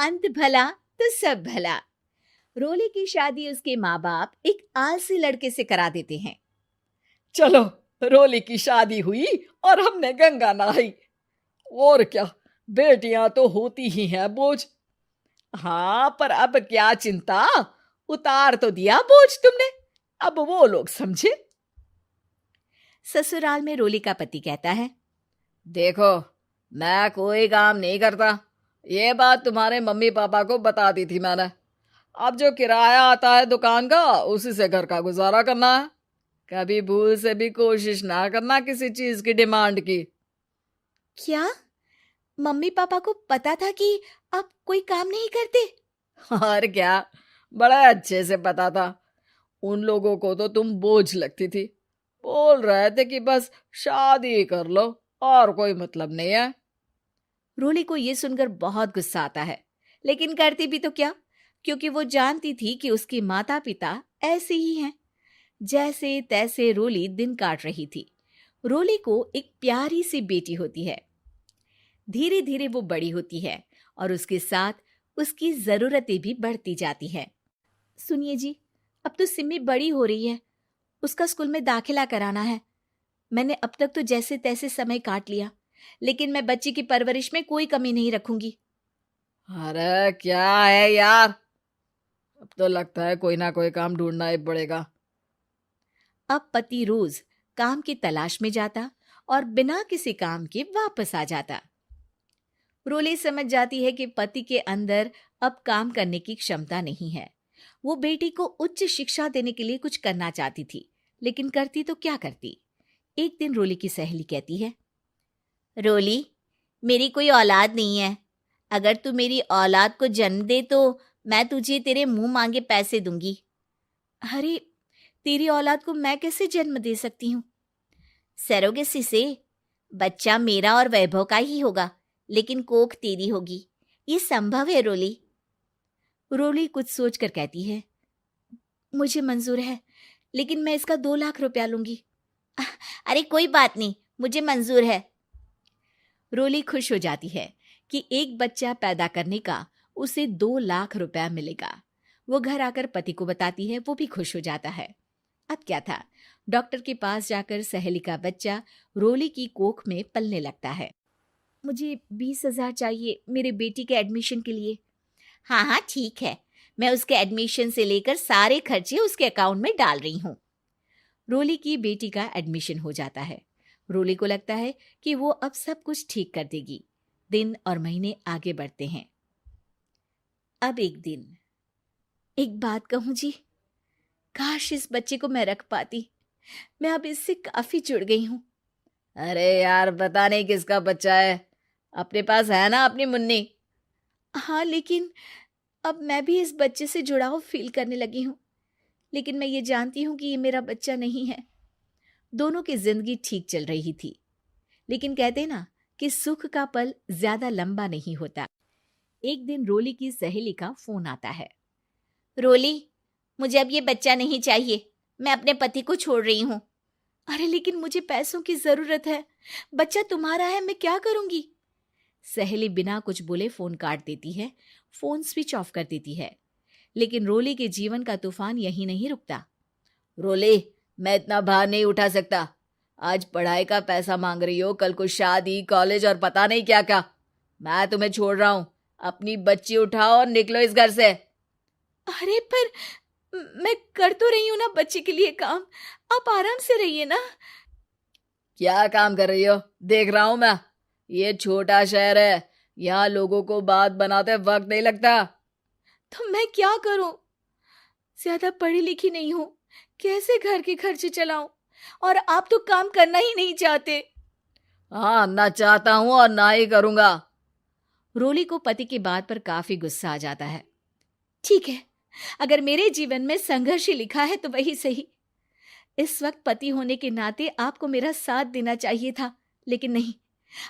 अंत भला तो सब भला। रोली की शादी उसके माँ बाप एक आलसी लड़के से करा देते हैं। चलो, रोली की शादी हुई और हमने गंगा नहाई। और क्या, बेटियां तो होती ही हैं बोझ। हाँ, पर अब क्या चिंता, उतार तो दिया बोझ तुमने, अब वो लोग समझे। ससुराल में रोली का पति कहता है, देखो, मैं कोई काम नहीं करता, ये बात तुम्हारे मम्मी पापा को बता दी थी मैंने। अब जो किराया आता है दुकान का, उसी से घर का गुजारा करना है। कभी भूल से भी कोशिश ना करना किसी चीज की डिमांड की। क्या मम्मी पापा को पता था कि आप कोई काम नहीं करते? और क्या, बड़ा अच्छे से पता था। उन लोगों को तो तुम बोझ लगती थी, बोल रहे थे कि बस शादी कर लो और कोई मतलब नहीं है। रोली को यह सुनकर बहुत गुस्सा आता है, लेकिन करती भी तो क्या, क्योंकि वो जानती थी कि उसके माता पिता ऐसे ही हैं। जैसे तैसे रोली दिन काट रही थी। रोली को एक प्यारी सी बेटी होती है। धीरे धीरे वो बड़ी होती है और उसके साथ उसकी जरूरतें भी बढ़ती जाती हैं। सुनिए जी, अब तो सिमी बड़ी हो रही है, उसका स्कूल में दाखिला कराना है। मैंने अब तक तो जैसे तैसे समय काट लिया, लेकिन मैं बच्ची की परवरिश में कोई कमी नहीं रखूंगी। अरे क्या है यार, अब तो लगता है कोई ना कोई काम ढूंढना ही पड़ेगा। अब पति रोज काम की तलाश में जाता और बिना किसी काम के वापस आ जाता। रोली समझ जाती है कि पति के अंदर अब काम करने की क्षमता नहीं है। वो बेटी को उच्च शिक्षा देने के लिए कुछ करना चाहती थी, लेकिन करती तो क्या करती। एक दिन रोली की सहेली कहती है, रोली, मेरी कोई औलाद नहीं है। अगर तू मेरी औलाद को जन्म दे तो मैं तुझे तेरे मुंह मांगे पैसे दूंगी। अरे, तेरी औलाद को मैं कैसे जन्म दे सकती हूँ? सरोगेसी से। बच्चा मेरा और वैभव का ही होगा, लेकिन कोख तेरी होगी। ये संभव है रोली। रोली कुछ सोचकर कहती है, मुझे मंजूर है, लेकिन मैं इसका 2 लाख रुपया लूंगी। अरे कोई बात नहीं, मुझे मंजूर है। रोली खुश हो जाती है कि एक बच्चा पैदा करने का उसे 2 लाख रुपया मिलेगा। वो घर आकर पति को बताती है, वो भी खुश हो जाता है। अब क्या था, डॉक्टर के पास जाकर सहेली का बच्चा रोली की कोख में पलने लगता है। मुझे 20,000 चाहिए मेरे बेटी के एडमिशन के लिए। हाँ हाँ ठीक है, मैं उसके एडमिशन से लेकर सारे खर्चे उसके अकाउंट में डाल रही हूँ। रोली की बेटी का एडमिशन हो जाता है। रोली को लगता है कि वो अब सब कुछ ठीक कर देगी। दिन और महीने आगे बढ़ते हैं। अब एक दिन, एक बात कहूँ जी, काश इस बच्चे को मैं रख पाती। मैं अब इससे काफी जुड़ गई हूँ। अरे यार, पता नहीं किसका बच्चा है, अपने पास है ना अपनी मुन्नी। हाँ, लेकिन अब मैं भी इस बच्चे से जुड़ाव फील करने लगी हूँ। लेकिन मैं ये जानती हूँ कि ये मेरा बच्चा नहीं है। दोनों की जिंदगी ठीक चल रही थी, लेकिन कहते ना कि सुख का पल ज्यादा लंबा नहीं होता। एक दिन रोली की सहेली का फोन आता है। रोली, मुझे अब ये बच्चा नहीं चाहिए, मैं अपने पति को छोड़ रही हूँ। अरे लेकिन मुझे पैसों की जरूरत है, बच्चा तुम्हारा है, मैं क्या करूंगी? सहेली बिना कुछ बोले फोन काट देती है, फोन स्विच ऑफ कर देती है। लेकिन रोली के जीवन का तूफान यहीं नहीं रुकता। रोली, मैं इतना भार नहीं उठा सकता। आज पढ़ाई का पैसा मांग रही हो, कल को शादी, कॉलेज और पता नहीं क्या क्या। मैं तुम्हें छोड़ रहा हूँ, अपनी बच्ची उठाओ और निकलो इस घर से। अरे पर मैं कर तो रही हूं ना बच्चे के लिए काम, आप आराम से रहिए ना। क्या काम कर रही हो, देख रहा हूं मैं। ये छोटा शहर है, यहाँ लोगों को बात बनाते वक्त नहीं लगता। तो मैं क्या करूं? ज्यादा पढ़ी लिखी नहीं हूं, कैसे घर के खर्चे चलाऊं? और आप तो काम करना ही नहीं चाहते। हाँ, ना चाहता हूं और ना ही करूंगा। रोली को पति की बात पर काफी गुस्सा आ जाता है। ठीक है, अगर मेरे जीवन में संघर्ष ही लिखा है तो वही सही। इस वक्त पति होने के नाते आपको मेरा साथ देना चाहिए था, लेकिन नहीं,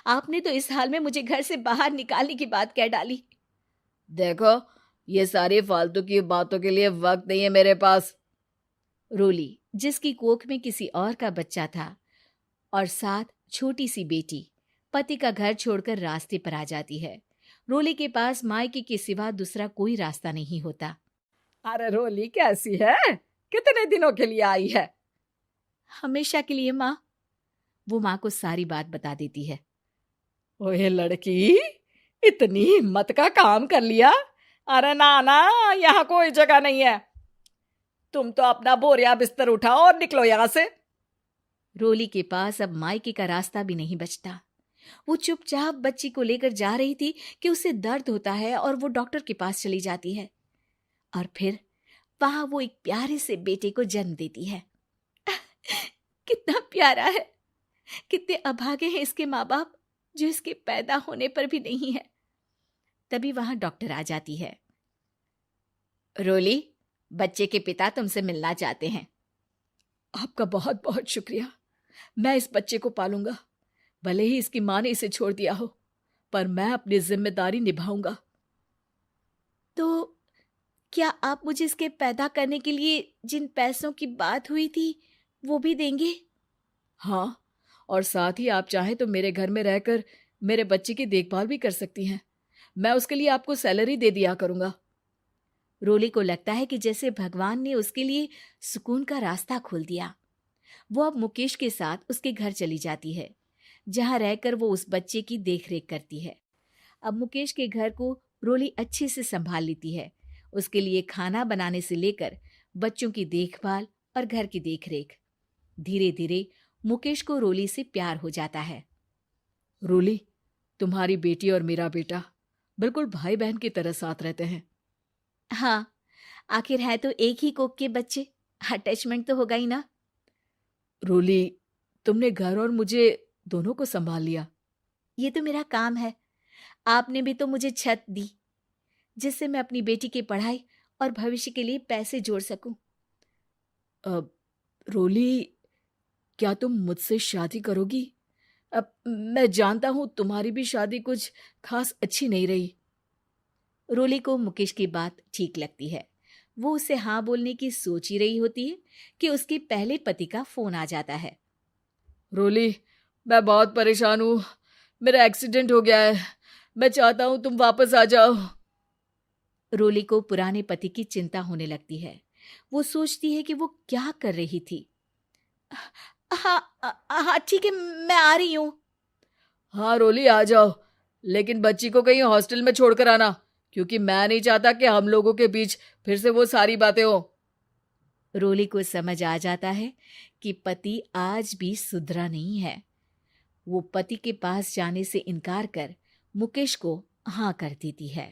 आपने तो इस हाल में मुझे घर से बाहर निकालने की बात कह डाली। देखो, ये सारी फालतू की बातों के लिए वक्त नहीं है मेरे पास। रोली, जिसकी कोख में किसी और का बच्चा था और साथ छोटी सी बेटी, पति का घर छोड़कर रास्ते पर आ जाती है। रोली के पास मायके के सिवा दूसरा कोई रास्ता नहीं होता। अरे रोली कैसी है? कितने दिनों के लिए आई है? हमेशा के लिए माँ। वो माँ को सारी बात बता देती है। ओए लड़की, इतनी हिम्मत का काम कर लिया। अरे ना ना, यहाँ कोई जगह नहीं है। तुम तो अपना बोरिया बिस्तर उठाओ और निकलो यहाँ से। रोली के पास अब मायके का रास्ता भी नहीं बचता। वो चुपचाप बच्ची को लेकर जा रही थी कि उसे दर्द होता है और वो डॉक्टर के पास चली जाती है और फिर वहां वो एक प्यारे से बेटे को जन्म देती है। कितना प्यारा है, कितने अभागे हैं इसके माँ बाप जो इसके पैदा होने पर भी नहीं है। तभी वहां डॉक्टर आ जाती है। रोली, बच्चे के पिता तुमसे मिलना चाहते हैं। आपका बहुत बहुत शुक्रिया। मैं इस बच्चे को पालूंगा, भले ही इसकी माँ ने इसे छोड़ दिया हो, पर मैं अपनी जिम्मेदारी निभाऊंगा। तो क्या आप मुझे इसके पैदा करने के लिए जिन पैसों की बात हुई थी वो भी देंगे? हाँ, और साथ ही आप चाहें तो मेरे घर में रहकर मेरे बच्चे की देखभाल भी कर सकती हैं। मैं उसके लिए आपको सैलरी दे दिया करूंगा। रोली को लगता है कि जैसे भगवान ने उसके लिए सुकून का रास्ता खोल दिया। वो अब मुकेश के साथ उसके घर चली जाती है, जहां रहकर वो उस बच्चे की देखरेख करती है। अब मुकेश के घर को रोली अच्छे से संभाल लेती है। उसके लिए खाना बनाने से लेकर बच्चों की देखभाल और घर की देखरेख। धीरे धीरे मुकेश को रोली से प्यार हो जाता है। रोली, तुम्हारी बेटी और मेरा बेटा बिल्कुल भाई बहन की तरह साथ रहते हैं। हाँ, आखिर है तो एक ही कोख के बच्चे, अटैचमेंट तो होगा ही ना। रोली, तुमने घर और मुझे दोनों को संभाल लिया। ये तो मेरा काम है। आपने भी तो मुझे छत दी जिससे मैं अपनी बेटी की पढ़ाई और भविष्य के लिए पैसे जोड़ सकूं। अब रोली, क्या तुम मुझसे शादी करोगी? अब मैं जानता हूं तुम्हारी भी शादी कुछ खास अच्छी नहीं रही। रोली को मुकेश की बात ठीक लगती है। वो उसे हाँ बोलने की सोच ही रही होती है कि उसके पहले पति का फोन आ जाता है। रोली, मैं बहुत परेशान हूँ। मेरा एक्सीडेंट हो गया है। मैं चाहता हूँ तुम वापस आ जाओ। रोली को पुराने पति की चिंता होने लगती है। वो सोचती है कि वो क्या कर रही थी। हाँ हाँ ठीक है, मैं आ रही हूँ। हाँ रोली, आ जाओ, लेकिन बच्ची को कहीं हॉस्टल में छोड़कर आना, क्योंकि मैं नहीं चाहता कि हम लोगों के बीच फिर से वो सारी बातें हो। रोली को समझ आ जाता है कि पति आज भी सुधरा नहीं है। वो पति के पास जाने से इनकार कर मुकेश को हाँ कर देती है।